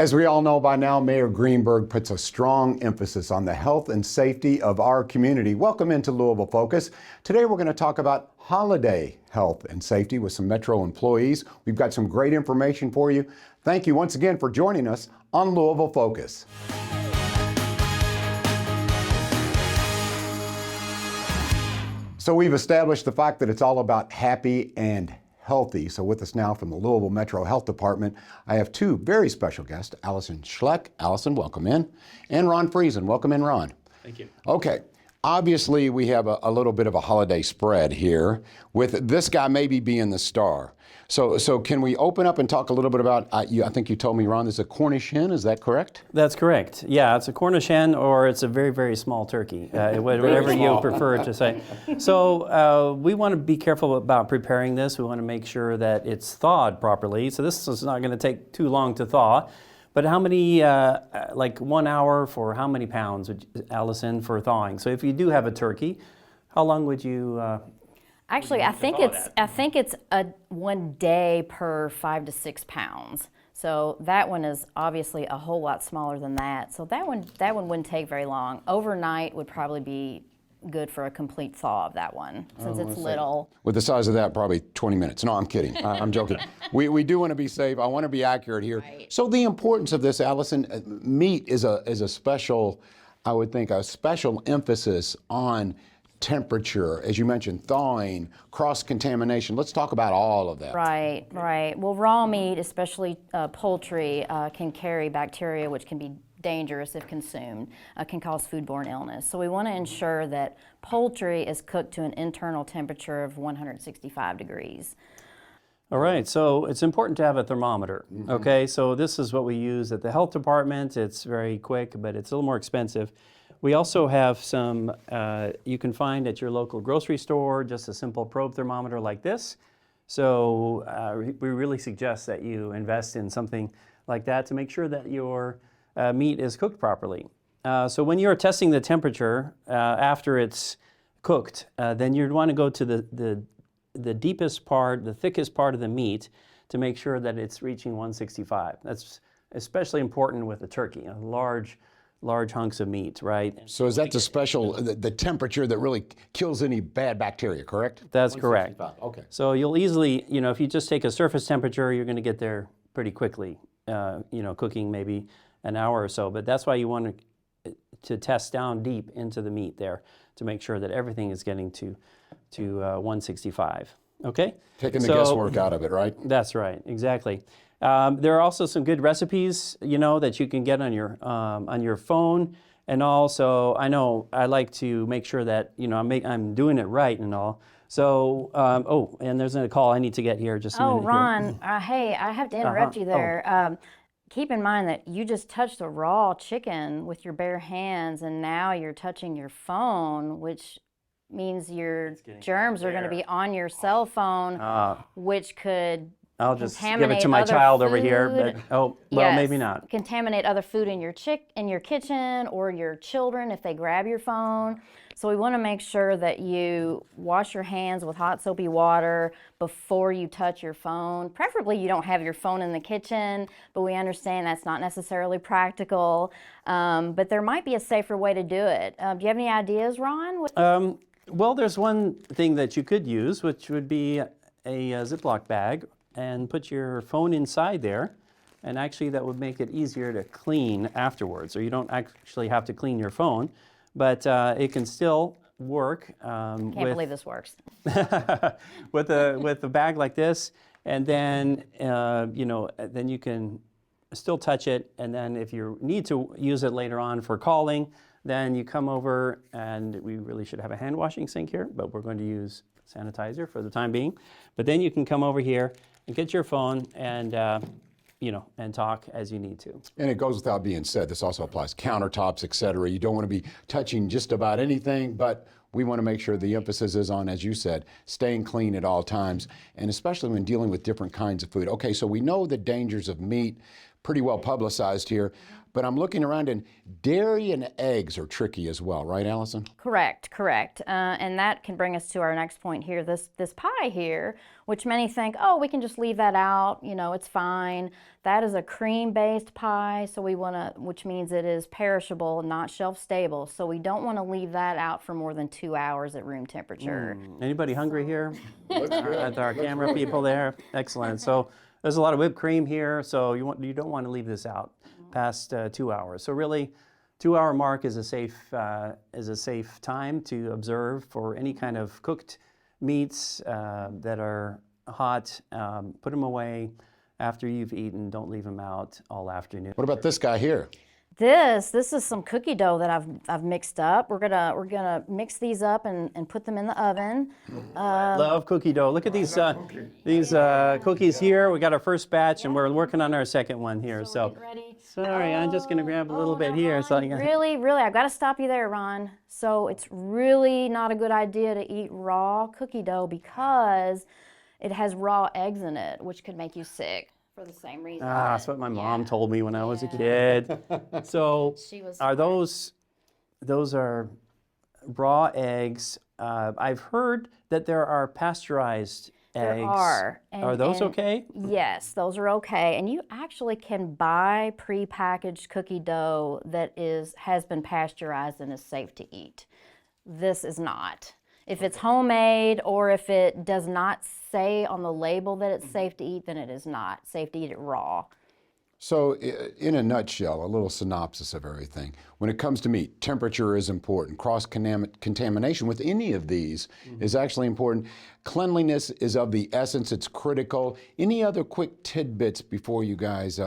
As we all know by now, Mayor Greenberg puts a strong emphasis on the health and safety of our community. Welcome into Louisville Focus. Today we're going to talk about holiday health and safety with some Metro employees. We've got some great information for you. Thank you once again for joining us on Louisville Focus. So we've established the fact that it's all about happy and healthy. So with us now from the Louisville Metro Health Department, I have two very special guests, Allison Schleck. Allison, welcome in. And Ron Friesen. Welcome in, Ron. Thank you. Okay. Obviously, we have a little bit of a holiday spread here with this guy maybe being the star. So can we open up and talk a little bit about, I think you told me, Ron, there's a Cornish hen, is that correct? That's correct. Yeah, it's a Cornish hen or it's a very, very small turkey, whatever you prefer to say. So we want to be careful about preparing this. We want to make sure that it's thawed properly. So this is not going to take too long to thaw. But how many, like 1 hour for how many pounds, Allison, for thawing? So if you do have a turkey, how long would you? Actually, I think it's a 1 day per 5 to 6 pounds. So that one is obviously a whole lot smaller than that. So that one wouldn't take very long. Overnight would probably be good for a complete thaw of that one, since it's little. With the size of that, probably 20 minutes. No, I'm kidding. I'm joking. We do want to be safe. I want to be accurate here. Right. So the importance of this, Allison, meat is a special, I would think, a special emphasis on temperature, as you mentioned, thawing, cross-contamination. Let's talk about all of that. Right, right. Well, raw meat, especially poultry, can carry bacteria, which can be dangerous if consumed, can cause foodborne illness. So we want to ensure that poultry is cooked to an internal temperature of 165 degrees. All right, so it's important to have a thermometer, okay? So this is what we use at the health department. It's very quick, but it's a little more expensive. We also have some, you can find at your local grocery store, just a simple probe thermometer like this. So we really suggest that you invest in something like that to make sure that your meat is cooked properly. So when you're testing the temperature after it's cooked, then you'd want to go to the deepest part, the thickest part of the meat to make sure that it's reaching 165. That's especially important with a turkey, large hunks of meat, right? So is that the temperature that really kills any bad bacteria, correct? That's correct. Okay. So you'll easily, if you just take a surface temperature, you're going to get there pretty quickly, cooking maybe an hour or so. But that's why you want to test down deep into the meat there to make sure that everything is getting to 165. Okay? Taking the guesswork out of it, right? That's right, exactly. There are also some good recipes, that you can get on your phone, and also I like to make sure that I'm doing it right and all. So and there's a call I need to get here just a minute. Oh, Ron, hey, I have to interrupt you there. Keep in mind that you just touched a raw chicken with your bare hands, and now you're touching your phone, which means your germs are going to be on your cell phone, which could I'll just give it to my child over here, but yes, maybe not. Contaminate other food in your kitchen or your children if they grab your phone. So we want to make sure that you wash your hands with hot soapy water before you touch your phone. Preferably you don't have your phone in the kitchen, but we understand that's not necessarily practical. But there might be a safer way to do it. Do you have any ideas, Ron? Well, there's one thing that you could use, which would be a Ziploc bag, and put your phone inside there, and actually that would make it easier to clean afterwards. So you don't actually have to clean your phone, but it can still work. Can't believe this works. with a bag like this, and then then you can still touch it, and then if you need to use it later on for calling, then you come over, and we really should have a hand washing sink here, but we're going to use sanitizer for the time being. But then you can come over here and get your phone and and talk as you need to. And it goes without being said, this also applies countertops, et cetera. You don't want to be touching just about anything, but we want to make sure the emphasis is on, as you said, staying clean at all times, and especially when dealing with different kinds of food. Okay, so we know the dangers of meat, pretty well publicized here. but I'm looking around and dairy and eggs are tricky as well, right, Allison? Correct, correct. And that can bring us to our next point here, this pie here, which many think, oh, we can just leave that out, you know, it's fine. That is a cream-based pie, so we want to, which means it is perishable, not shelf-stable. So we don't want to leave that out for more than 2 hours at room temperature. Anybody hungry here? At our camera people there? Excellent. So there's a lot of whipped cream here, so you don't want to leave this out past 2 hours. So really, 2-hour mark is a safe time to observe for any kind of cooked meats that are hot. Put them away after you've eaten. Don't leave them out all afternoon. What about this guy here? This is some cookie dough that I've mixed up. We're gonna mix these up and put them in the oven. Love cookie dough. Look at these cookies here. We got our first batch, and we're working on our second one here. So Get ready. sorry, I'm just gonna grab a little bit here. So Really, I've got to stop you there, Ron. So it's really not a good idea to eat raw cookie dough because it has raw eggs in it, which could make you sick for the same reason. that's what my mom told me when I was a kid. So She was are those are raw eggs? I've heard that there are pasteurized eggs. There are. Are those okay? Yes, those are okay. And you actually can buy pre-packaged cookie dough that has been pasteurized and is safe to eat. This is not. If it's homemade or if it does not say on the label that it's safe to eat, then it is not safe to eat it raw. So in a nutshell, a little synopsis of everything. When it comes to meat, temperature is important. Cross-contamination with any of these is actually important. Cleanliness is of the essence. It's critical. Any other quick tidbits before you guys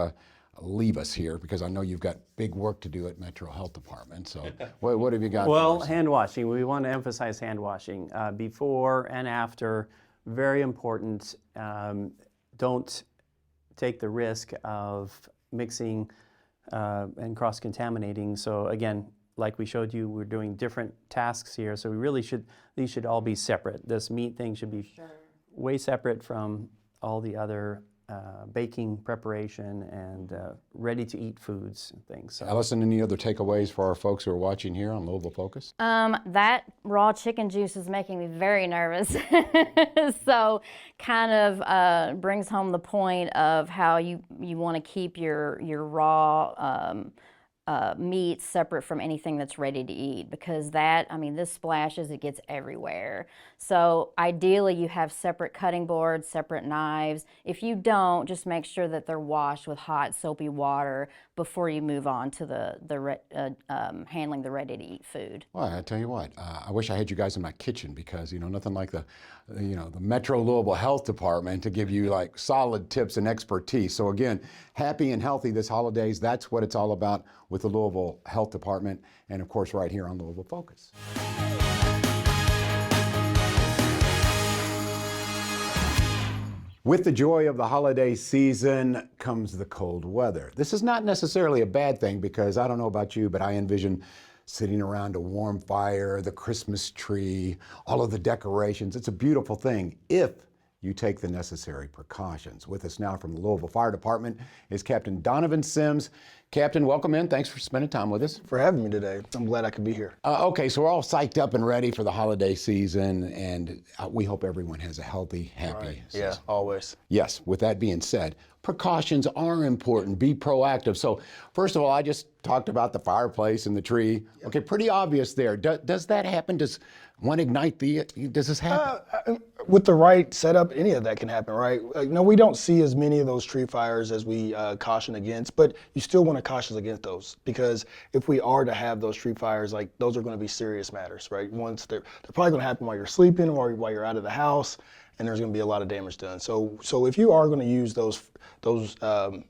leave us here? Because I know you've got big work to do at Metro Health Department. So what have you got Well, for us? hand washing. We want to emphasize hand washing before and after. Very important. Don't take the risk of mixing and cross-contaminating. So again, like we showed you, we're doing different tasks here. So these should all be separate. This meat thing should be way separate from all the other baking preparation and ready-to-eat foods and things. So. Allison, any other takeaways for our folks who are watching here on Louisville Focus? That raw chicken juice is making me very nervous. So kind of brings home the point of how you want to keep your raw meat separate from anything that's ready to eat, because this splashes, it gets everywhere. So ideally you have separate cutting boards, separate knives. If you don't, just make sure that they're washed with hot soapy water before you move on to the handling the ready to eat food. Well, I tell you what, I wish I had you guys in my kitchen because, nothing like the Metro Louisville Health Department to give you like solid tips and expertise. So again, happy and healthy this holidays. That's what it's all about with the Louisville Health Department and of course right here on Louisville Focus. With the joy of the holiday season comes the cold weather. This is not necessarily a bad thing because I don't know about you, but I envision sitting around a warm fire, the Christmas tree, all of the decorations. It's a beautiful thing if you take the necessary precautions. With us now from the Louisville Fire Department is Captain Donovan Sims. Captain, welcome in. Thanks for spending time with us. For having me today. I'm glad I could be here. Okay, so we're all psyched up and ready for the holiday season, and we hope everyone has a healthy, happy season. Yeah, always. Yes, with that being said, precautions are important. Be proactive. So first of all, I just talked about the fireplace and the tree. Yep. Okay, pretty obvious there. Does that happen? Does one ignite does this happen? With the right setup, any of that can happen, right? No, we don't see as many of those tree fires as we caution against, but you still want to caution against those because if we are to have those tree fires, like those are going to be serious matters, right? Once they're probably going to happen while you're sleeping or while you're out of the house, and there's going to be a lot of damage done. So if you are going to use those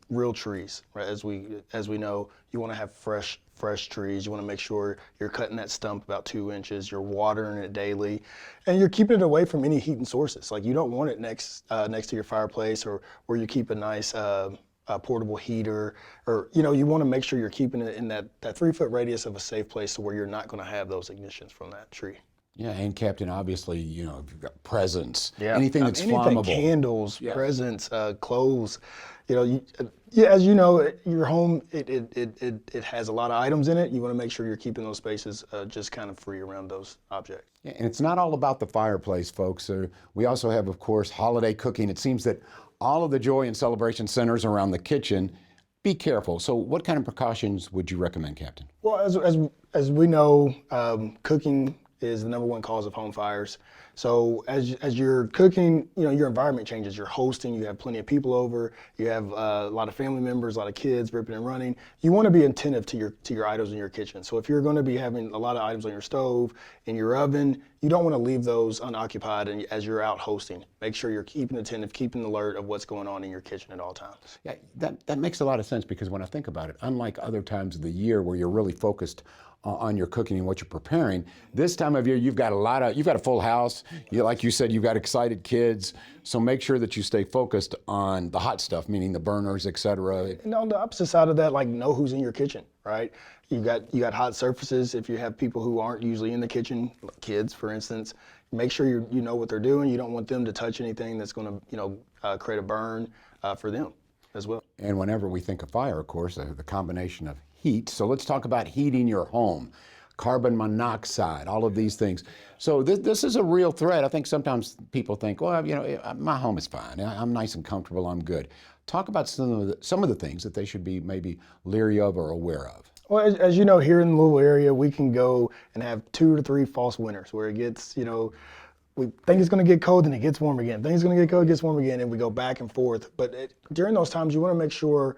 real trees, right? As we know, you want to have fresh trees. You want to make sure you're cutting that stump about 2 inches. You're watering it daily, and you're keeping it away from any heating sources. Like you don't want it next to your fireplace or where you keep a nice portable heater, or you want to make sure you're keeping it in that 3-foot radius of a safe place, so where you're not going to have those ignitions from that tree. Yeah, and Captain, obviously, you know, if you've got presents, Yeah. anything that's Anything, flammable. candles, presents, clothes. You know, yeah, as you know, your home it has a lot of items in it. You want to make sure you're keeping those spaces just kind of free around those objects. Yeah, and it's not all about the fireplace, folks. We also have, of course, holiday cooking. It seems that all of the joy and celebration centers around the kitchen. Be careful. So what kind of precautions would you recommend, Captain? Well, as we know, cooking is the #1 cause of home fires. So as you're cooking, you know, your environment changes. You're hosting, you have plenty of people over, you have a lot of family members, a lot of kids ripping and running. You want to be attentive to your items in your kitchen. So if you're going to be having a lot of items on your stove, in your oven, you don't want to leave those unoccupied and as you're out hosting. Make sure you're keeping attentive, keeping alert of what's going on in your kitchen at all times. Yeah, that makes a lot of sense because when I think about it, unlike other times of the year where you're really focused on your cooking and what you're preparing, this time of year you've got a full house. Like you said, you've got excited kids. So make sure that you stay focused on the hot stuff, meaning the burners, etc. And on the opposite side of that, like know who's in your kitchen, right? You got hot surfaces. If you have people who aren't usually in the kitchen, kids, for instance, make sure you know what they're doing. You don't want them to touch anything that's going to create a burn for them as well. And whenever we think of fire, of course, the combination of heat. So let's talk about heating your home, carbon monoxide, all of these things. So this is a real threat. I think sometimes people think, well, you know, my home is fine. I'm nice and comfortable. I'm good. Talk about some of the things that they should be maybe leery of or aware of. Well, as you know, here in the Louisville area, we can go and have 2 to 3 false winters where it gets, you know, we think it's going to get cold and it gets warm again. Think it's going to get cold, it gets warm again, and we go back and forth. But during those times, you want to make sure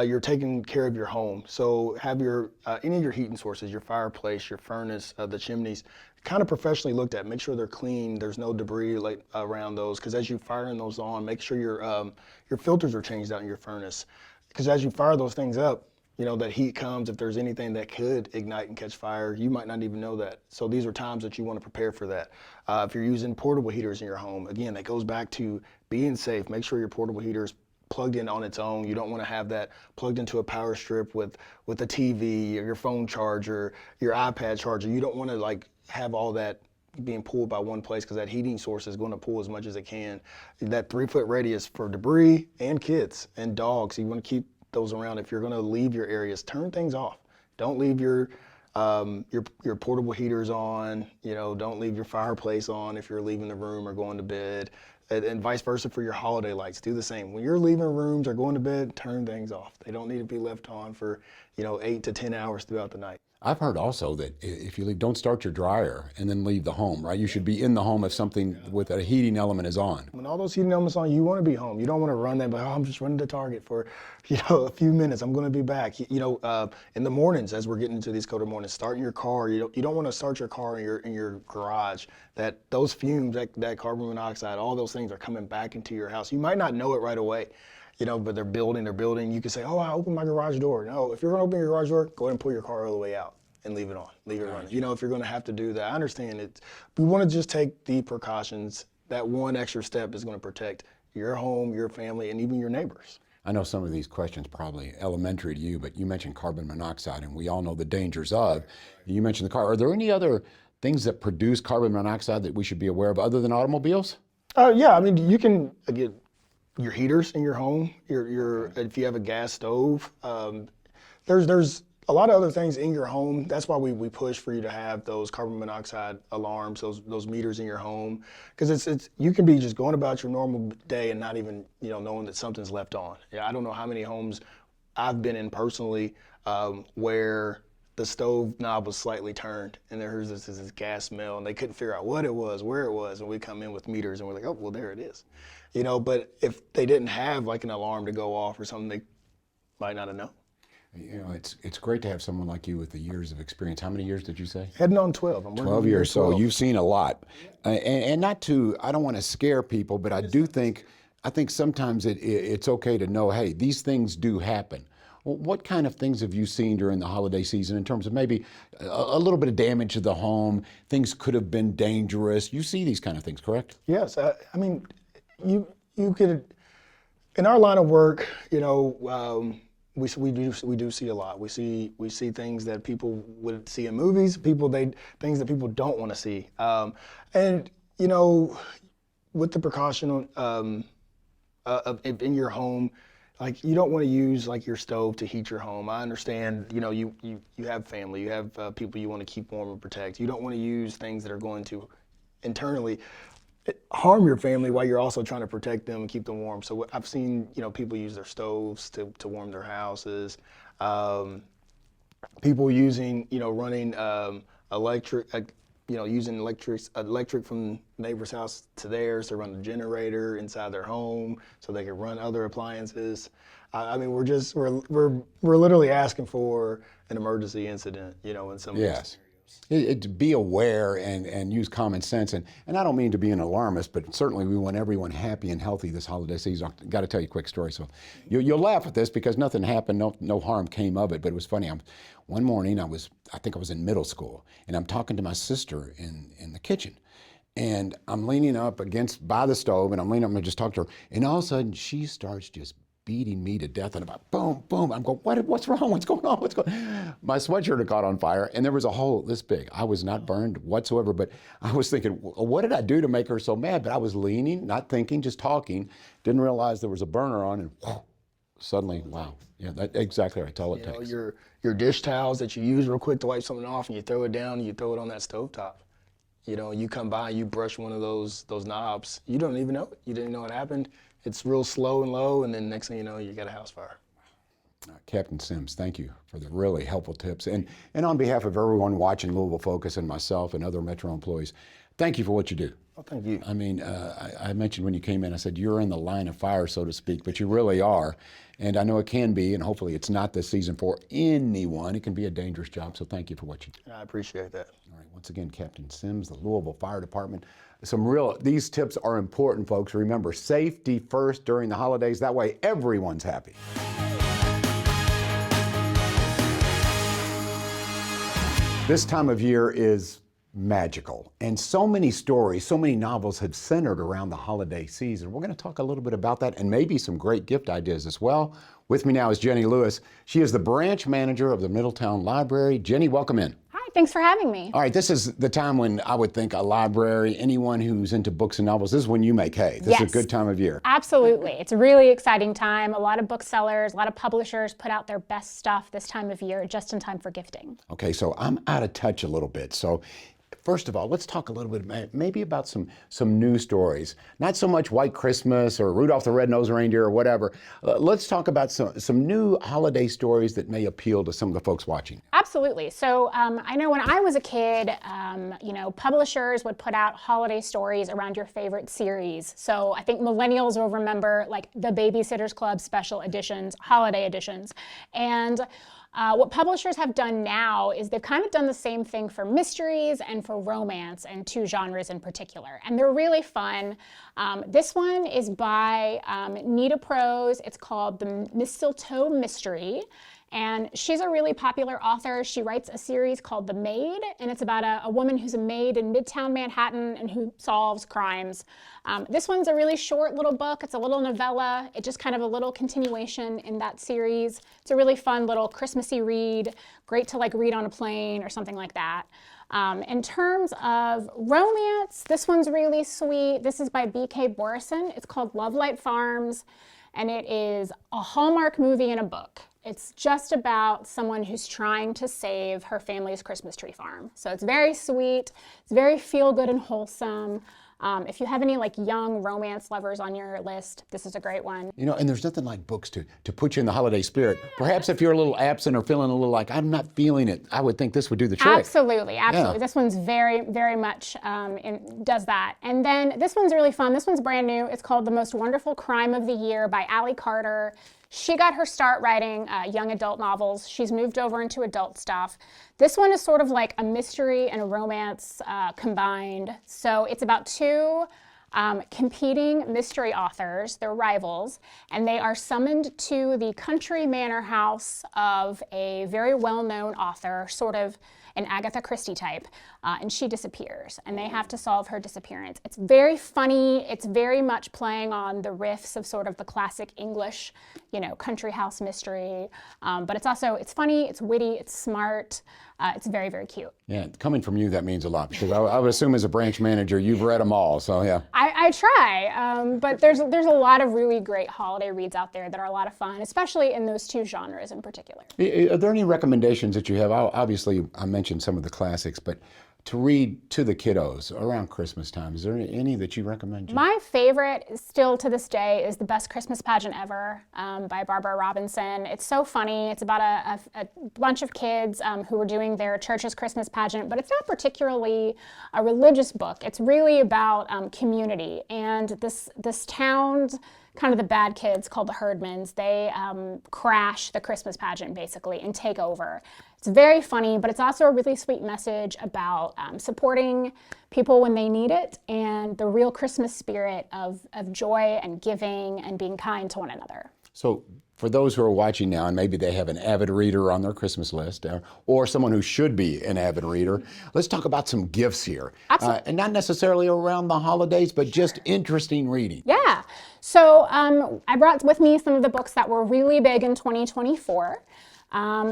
you're taking care of your home. So have your any of your heating sources, your fireplace, your furnace, the chimneys, kind of professionally looked at. Make sure they're clean. There's no debris around those. Because as you firing those on, make sure your filters are changed out in your furnace. Because as you fire those things up, you know, that heat comes. If there's anything that could ignite and catch fire, you might not even know that. So these are times that you want to prepare for that. If you're using portable heaters in your home, again, that goes back to being safe. Make sure your portable heater is plugged in on its own. You don't want to have that plugged into a power strip with a TV or your phone charger, your iPad charger. You don't want to like have all that being pulled by one place because that heating source is going to pull as much as it can. That 3-foot radius for debris and kids and dogs. So you want to keep those around. If you're going to leave your areas, turn things off. Don't leave your portable heaters on. You know, don't leave your fireplace on if you're leaving the room or going to bed. And vice versa for your holiday lights. Do the same. When you're leaving rooms or going to bed, turn things off. They don't need to be left on for, you know, 8 to 10 hours throughout the night. I've heard also that if you leave, don't start your dryer and then leave the home, right? You should be in the home if something with a heating element is on. When all those heating elements on, you want to be home. You don't want to run there, but I'm just running to Target for, you know, a few minutes. I'm going to be back. You know, in the mornings as we're getting into these colder mornings, starting your car. You don't want to start your car in your garage. That those fumes, that carbon monoxide, all those things are coming back into your house. You might not know it right away. You know, but they're building. You can say, oh, I opened my garage door. No, if you're going to open your garage door, go ahead and pull your car all the way out and leave it on, leave it running. You know, if you're going to have to do that, I understand it. We want to just take the precautions. That one extra step is going to protect your home, your family, and even your neighbors. I know some of these questions probably elementary to you, but you mentioned carbon monoxide, and we all know the dangers of. You mentioned the car. Are there any other things that produce carbon monoxide that we should be aware of other than automobiles? Yeah, I mean, you can get your heaters in your home. If you have a gas stove, there's a lot of other things in your home. That's why we push for you to have those carbon monoxide alarms, those meters in your home, because it's you can be just going about your normal day and not even knowing that something's left on. Yeah, I don't know how many homes I've been in personally where the stove knob was slightly turned and there's this gas smell and they couldn't figure out what it was, where it was, and we come in with meters and we're like, oh, well, there it is. But if they didn't have like an alarm to go off or something, they might not have known. It's great to have someone like you with the years of experience. How many years did you say? Heading on 12. I'm 12 years. So you've seen a lot. And not to, I don't want to scare people, but I think sometimes it's okay to know, hey, these things do happen. Well, what kind of things have you seen during the holiday season in terms of maybe a little bit of damage to the home? Things could have been dangerous. You see these kind of things, correct? Yes. I mean, you could, in our line of work, We do see a lot. We see things that people would see in movies, things that people don't want to see. And you know, with the precaution in your home, like you don't want to use like your stove to heat your home. I understand, you know, you have family, you have people you want to keep warm and protect. You don't want to use things that are going to internally harm your family while you're also trying to protect them and keep them warm. So I've seen, you know, people use their stoves to warm their houses. People using, you know, running electric, you know, using electric from neighbor's house to theirs to run a generator inside their home so they can run other appliances. I mean, we're literally asking for an emergency incident, you know, in some of Yes. Be aware and use common sense. And I don't mean to be an alarmist, but certainly we want everyone happy and healthy this holiday season. I've got to tell you a quick story. So you'll laugh at this because nothing happened, no harm came of it, but it was funny. One morning I think I was in middle school, and I'm talking to my sister in the kitchen. And I'm leaning up by the stove, and I'm leaning up and just talking to her. And all of a sudden, she starts just beating me to death, and about boom, boom. I'm going, what's wrong? What's going on? My sweatshirt had caught on fire, and there was a hole this big. I was not burned whatsoever, but I was thinking, what did I do to make her so mad? But I was leaning, not thinking, just talking. Didn't realize there was a burner on, and whoa, suddenly, wow. Yeah, that's exactly right. All it takes. Your dish towels that you use real quick to wipe something off, and you throw it down, and you throw it on that stovetop. You know, you come by, you brush one of those knobs. You don't even know it. You didn't know it happened. It's real slow and low, and then next thing you know, you got a house fire. Captain Sims, thank you for the really helpful tips. And on behalf of everyone watching Louisville Focus and myself and other Metro employees, thank you for what you do. Oh, thank you. I mean, I mentioned when you came in, I said, you're in the line of fire, so to speak, but you really are. And I know it can be, and hopefully it's not this season for anyone. It can be a dangerous job, so thank you for what you do. I appreciate that. All right, once again, Captain Sims, the Louisville Fire Department. These tips are important, folks. Remember, safety first during the holidays. That way, everyone's happy. This time of year is magical, and so many stories, so many novels have centered around the holiday season. We're going to talk a little bit about that and maybe some great gift ideas as well. With me now is Jenny Lewis. She is the branch manager of the Middletown Library. Jenny, welcome in. Hi, thanks for having me. All right, this is the time when I would think a library, anyone who's into books and novels, this is when you make hay. This is a good time of year. Absolutely. It's a really exciting time. A lot of booksellers, a lot of publishers put out their best stuff this time of year just in time for gifting. Okay, so I'm out of touch a little bit. So first of all, let's talk a little bit maybe about some news stories. Not so much White Christmas or Rudolph the Red-Nosed Reindeer or whatever. Let's talk about some new holiday stories that may appeal to some of the folks watching. Absolutely. So I know when I was a kid, you know, publishers would put out holiday stories around your favorite series. So I think millennials will remember like the Babysitter's Club special editions, holiday editions. And what publishers have done now is they've kind of done the same thing for mysteries and for romance, and two genres in particular. And they're really fun. This one is by Nita Prose. It's called The Mistletoe Mystery. And she's a really popular author. She writes a series called The Maid, and it's about a woman who's a maid in Midtown Manhattan and who solves crimes. This one's a really short little book. It's a little novella. It's just kind of a little continuation in that series. It's a really fun little Christmassy read, great to like read on a plane or something like that. In terms of romance, this one's really sweet. This is by B.K. Borison. It's called Love Light Farms, and it is a Hallmark movie and a book. It's just about someone who's trying to save her family's Christmas tree farm. So it's very sweet, it's very feel-good and wholesome. If you have any like young romance lovers on your list, this is a great one. You know, and there's nothing like books to put you in the holiday spirit. Perhaps if you're a little absent or feeling a little like, I'm not feeling it, I would think this would do the trick. Absolutely. Yeah. This one's very, very much does that. And then this one's really fun. This one's brand new. It's called The Most Wonderful Crime of the Year by Allie Carter. She got her start writing young adult novels. She's moved over into adult stuff. This one is sort of like a mystery and a romance combined. So it's about two competing mystery authors, they're rivals, and they are summoned to the country manor house of a very well-known author, sort of an Agatha Christie type, and she disappears, and they have to solve her disappearance. It's very funny. It's very much playing on the riffs of sort of the classic English, country house mystery, but it's funny, it's witty, it's smart. It's very, very cute. Yeah, coming from you, that means a lot, because I would assume as a branch manager, you've read them all, so yeah. I try, but there's a lot of really great holiday reads out there that are a lot of fun, especially in those two genres in particular. Are there any recommendations that you have? Obviously, I mentioned some of the classics, but to read to the kiddos around Christmas time, is there any that you recommend? My favorite, still to this day, is The Best Christmas Pageant Ever by Barbara Robinson. It's so funny. It's about a bunch of kids who are doing their church's Christmas pageant, but it's not particularly a religious book. It's really about community. And this town, kind of the bad kids called the Herdmans, they crash the Christmas pageant basically and take over. It's very funny, but it's also a really sweet message about supporting people when they need it and the real Christmas spirit of joy and giving and being kind to one another. So for those who are watching now, and maybe they have an avid reader on their Christmas list, or someone who should be an avid reader, let's talk about some gifts here. Absolutely. And not necessarily around the holidays, but just interesting reading. Yeah. So I brought with me some of the books that were really big in 2024.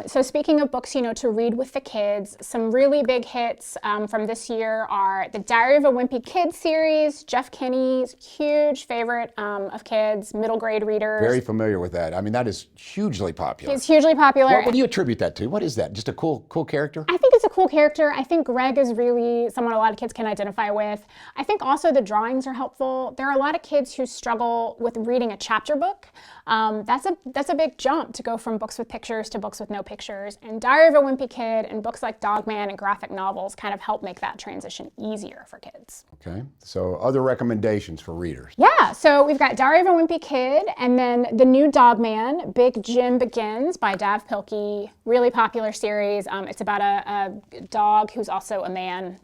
So speaking of books, to read with the kids, some really big hits from this year are the Diary of a Wimpy Kid series, Jeff Kinney's huge favorite of kids, middle grade readers. Very familiar with that. I mean, that is hugely popular. It's hugely popular. What do you attribute that to? What is that? Just a cool character? I think it's a cool character. I think Greg is really someone a lot of kids can identify with. I think also the drawings are helpful. There are a lot of kids who struggle with reading a chapter book. That's a big jump to go from books with pictures to books with no pictures. And Diary of a Wimpy Kid and books like Dog Man and graphic novels kind of help make that transition easier for kids. Okay, so other recommendations for readers? Yeah, so we've got Diary of a Wimpy Kid, and then the new Dog Man, Big Jim Begins by Dav Pilkey, really popular series. It's about a dog who's also a man.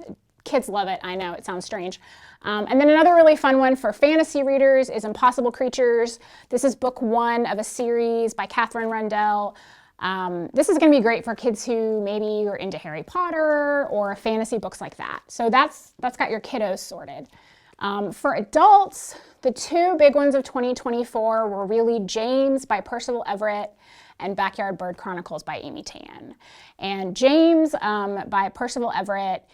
Kids love it, I know, it sounds strange. And then another really fun one for fantasy readers is Impossible Creatures. This is book 1 of a series by Catherine Rundell. This is going to be great for kids who maybe are into Harry Potter or fantasy books like that. So that's got your kiddos sorted. For adults, the two big ones of 2024 were really James by Percival Everett and Backyard Bird Chronicles by Amy Tan. And James by Percival Everett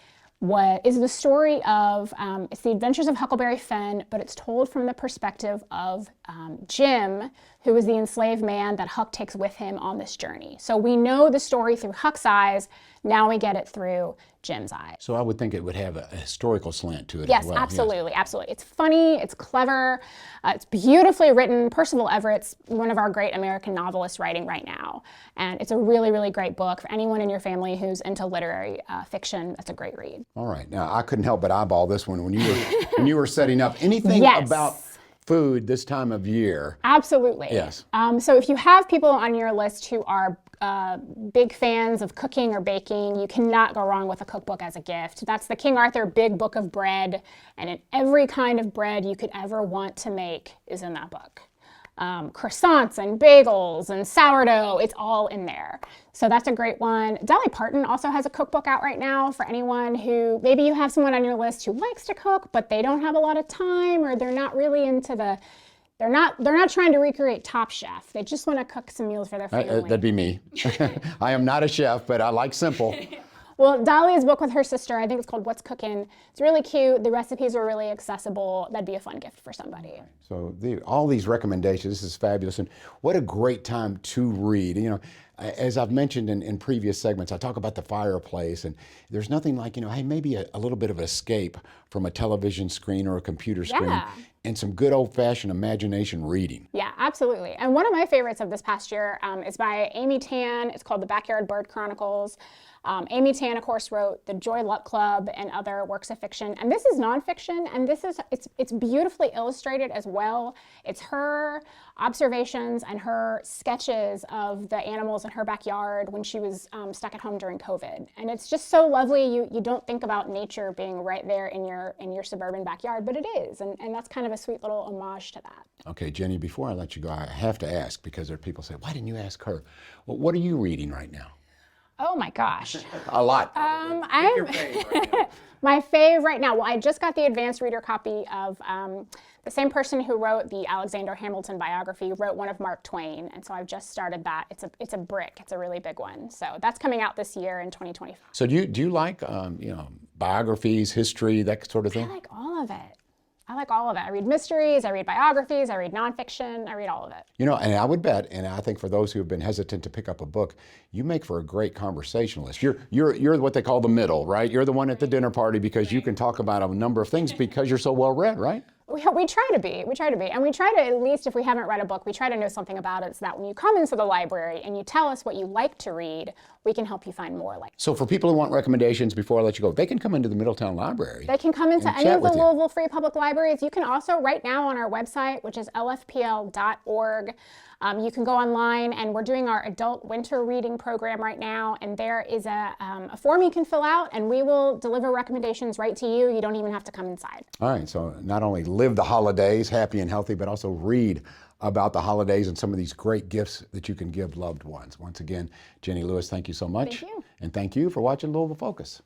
is the story of, it's the adventures of Huckleberry Finn, but it's told from the perspective of Jim, who is the enslaved man that Huck takes with him on this journey. So we know the story through Huck's eyes, now we get it through Jim's eyes. So I would think it would have a historical slant to it Yes, as well. absolutely, absolutely. It's funny, it's clever, it's beautifully written. Percival Everett's one of our great American novelists writing right now. And it's a really, really great book for anyone in your family who's into literary fiction. That's a great read. All right, now I couldn't help but eyeball this one when you were setting up. Anything Yes. about food this time of year? Absolutely. Yes. So if you have people on your list who are big fans of cooking or baking, you cannot go wrong with a cookbook as a gift. That's the King Arthur Big Book of Bread, and every kind of bread you could ever want to make is in that book. Croissants and bagels and sourdough, it's all in there. So that's a great one. Dolly Parton also has a cookbook out right now for anyone who, maybe you have someone on your list who likes to cook, but they don't have a lot of time, or they're not really into they're not trying to recreate Top Chef. They just want to cook some meals for their family. That'd be me. I am not a chef, but I like simple. Well, Dolly's book with her sister, I think it's called What's Cooking. It's really cute. The recipes are really accessible. That'd be a fun gift for somebody. So all these recommendations, this is fabulous, and what a great time to read. As I've mentioned in previous segments, I talk about the fireplace, and there's nothing like, hey, maybe a little bit of escape from a television screen or a computer screen, Yeah. and some good old-fashioned imagination reading. Yeah, absolutely. And one of my favorites of this past year is by Amy Tan. It's called The Backyard Bird Chronicles. Amy Tan, of course, wrote The Joy Luck Club and other works of fiction. And this is nonfiction, and it's beautifully illustrated as well. It's her observations and her sketches of the animals in her backyard when she was stuck at home during COVID. And it's just so lovely. You don't think about nature being right there in your suburban backyard, but it is. And that's kind of a sweet little homage to that. Okay, Jenny, before I let you go, I have to ask, because there are people say, why didn't you ask her? Well, what are you reading right now? Oh my gosh. A lot. I'm my fave right now. Well, I just got the advanced reader copy of the same person who wrote the Alexander Hamilton biography wrote one of Mark Twain, and so I've just started that. It's a brick. It's a really big one. So that's coming out this year in 2025. So do you like biographies, history, that sort of thing? I like all of it. I read mysteries, I read biographies, I read nonfiction, I read all of it. You know, and I would bet, and I think for those who have been hesitant to pick up a book, you make for a great conversationalist. You're what they call the middle, right? You're the one at the dinner party because you can talk about a number of things because you're so well read, right? We try to be, and we try to, at least if we haven't read a book, we try to know something about it so that when you come into the library and you tell us what you like to read, we can help you find more like. So for people who want recommendations before I let you go, they can come into the Middletown Library. They can come into and any chat of the with you. Louisville Free Public Libraries. You can also, right now on our website, which is lfpl.org, you can go online, and we're doing our adult winter reading program right now, and there is a form you can fill out, and we will deliver recommendations right to you. You don't even have to come inside. All right, so not only live the holidays happy and healthy, but also read about the holidays and some of these great gifts that you can give loved ones. Once again, Jenny Lewis, thank you so much. Thank you. And thank you for watching Louisville Focus.